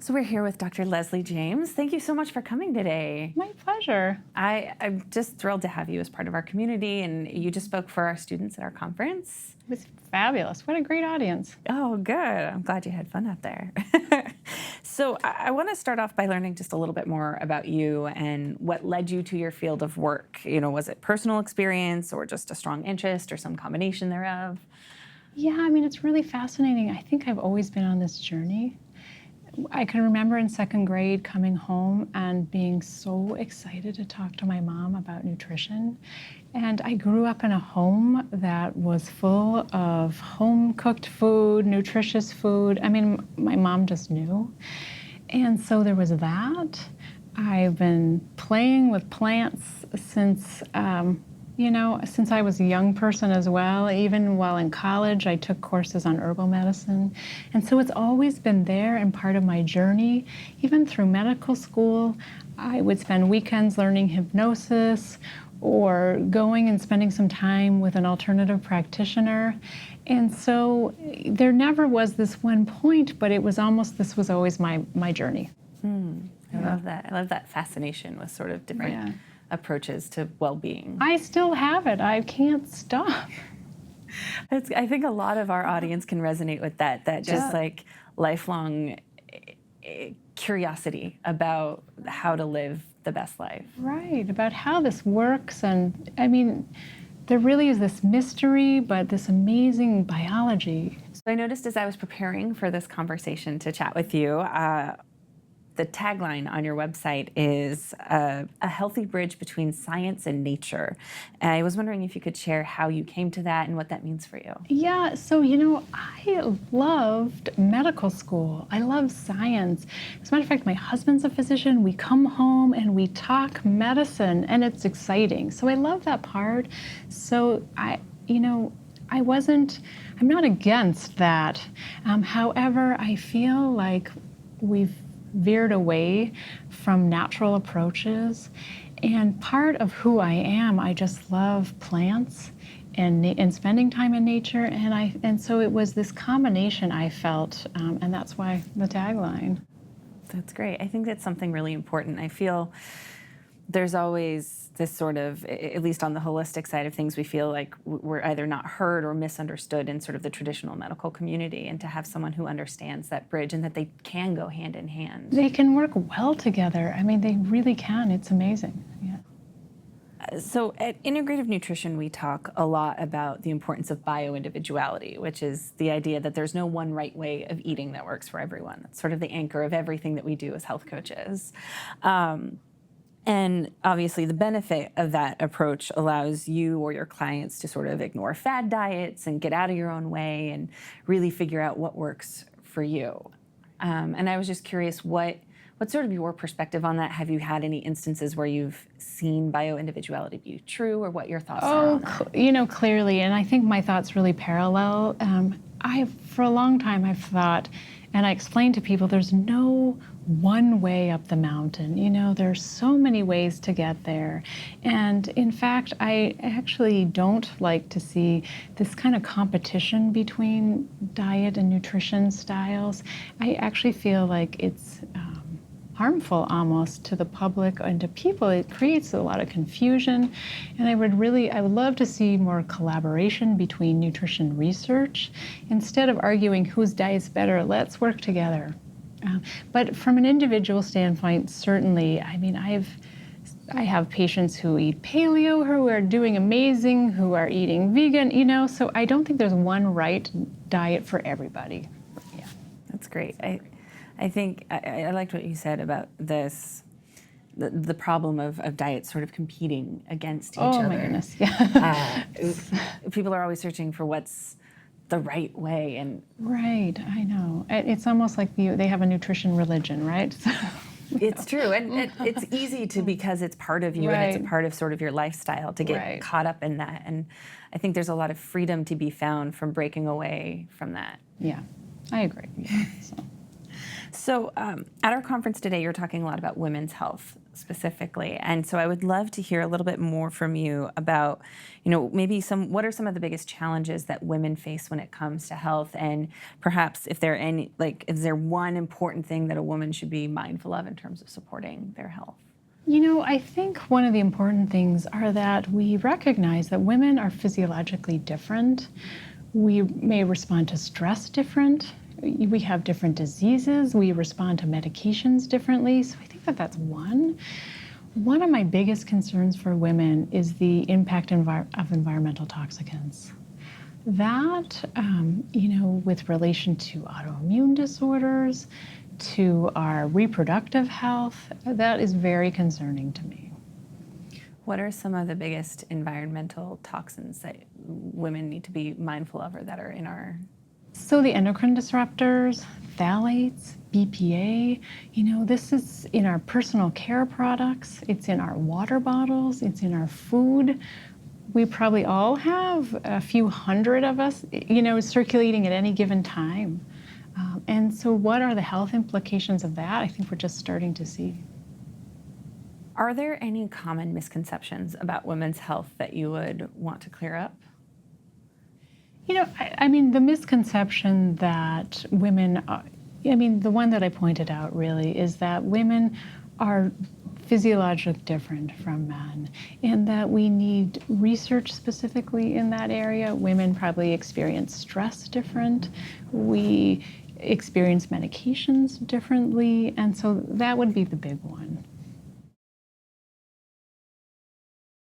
So we're here with Dr. Lesley James. Thank you so much for coming today. My pleasure. I'm just thrilled to have you as part of our community, and you just spoke for our students at our conference. It was fabulous. What a great audience. Oh, good. I'm glad you had fun out there. So I want to start off by learning just a little bit more about you and what led you to your field of work. Was it personal experience or just a strong interest or some combination thereof? Yeah, I mean, it's really fascinating. I think I've always been on this journey. I can remember in second grade coming home and being so excited to talk to my mom about nutrition. And I grew up in a home that was full of home-cooked food, nutritious food. I mean, my mom just knew. And so there was that. I've been playing with plants since since I was a young person as well. Even while in college, I took courses on herbal medicine. And so it's always been there and part of my journey. Even through medical school, I would spend weekends learning hypnosis or going and spending some time with an alternative practitioner. And so there never was this one point, but it was almost, this was always my journey. I love that. I love that fascination with sort of different approaches to well-being. I still have it. I can't stop. I think a lot of our audience can resonate with that just like lifelong curiosity about how to live the best life. Right, about how this works. And I mean, there really is this mystery, but this amazing biology. So I noticed as I was preparing for this conversation to chat with you, the tagline on your website is a healthy bridge between science and nature. And I was wondering if you could share how you came to that and what that means for you. Yeah, so I loved medical school. I love science. As a matter of fact, my husband's a physician. We come home and we talk medicine, and it's exciting. So I love that part. So I'm not against that. However, I feel like we've veered away from natural approaches. And part of who I am, I just love plants and spending time in nature. And so it was this combination I felt, and that's why the tagline. That's great. I think that's something really important. I feel there's always this sort of, at least on the holistic side of things, we feel like we're either not heard or misunderstood in sort of the traditional medical community, and to have someone who understands that bridge and that they can go hand in hand. They can work well together. I mean, they really can. It's amazing. Yeah. So at Integrative Nutrition, we talk a lot about the importance of bio-individuality, which is the idea that there's no one right way of eating that works for everyone. That's sort of the anchor of everything that we do as health coaches. And obviously the benefit of that approach allows you or your clients to sort of ignore fad diets and get out of your own way and really figure out what works for you. And I was just curious, what's sort of your perspective on that? Have you had any instances where you've seen bio-individuality be true, or what your thoughts are on that? Clearly, and I think my thoughts really parallel. For a long time, I've thought, and I explain to people, there's no one way up the mountain. There's so many ways to get there. And in fact, I actually don't like to see this kind of competition between diet and nutrition styles. I actually feel like it's harmful almost to the public and to people. It creates a lot of confusion. And I would love to see more collaboration between nutrition research. Instead of arguing whose diet's better, let's work together. But from an individual standpoint, certainly, I mean, I have patients who eat paleo, who are doing amazing, who are eating vegan, so I don't think there's one right diet for everybody. Yeah. That's great. I think I liked what you said about this, the problem of diets sort of competing against each other. Oh my goodness, yeah. People are always searching for what's the right way. And right, I know. It's almost like they have a nutrition religion, right? It's true, and it's easy to, because it's part of you, and it's a part of sort of your lifestyle, to get caught up in that. And I think there's a lot of freedom to be found from breaking away from that. Yeah, I agree. So. So at our conference today, you're talking a lot about women's health specifically. And so I would love to hear a little bit more from you about, maybe what are some of the biggest challenges that women face when it comes to health? And perhaps if there are any, is there one important thing that a woman should be mindful of in terms of supporting their health? I think one of the important things are that we recognize that women are physiologically different. We may respond to stress different. We have different diseases. We respond to medications differently. So I think that that's one. One of my biggest concerns for women is the impact of environmental toxicants. That, with relation to autoimmune disorders, to our reproductive health, that is very concerning to me. What are some of the biggest environmental toxins that women need to be mindful of or that are in our... So the endocrine disruptors, phthalates, BPA, this is in our personal care products, it's in our water bottles, it's in our food. We probably all have a few hundred of us, circulating at any given time. And so what are the health implications of that? I think we're just starting to see. Are there any common misconceptions about women's health that you would want to clear up? The misconception that women are, the one that I pointed out really is that women are physiologically different from men and that we need research specifically in that area. Women probably experience stress different. We experience medications differently. And so that would be the big one.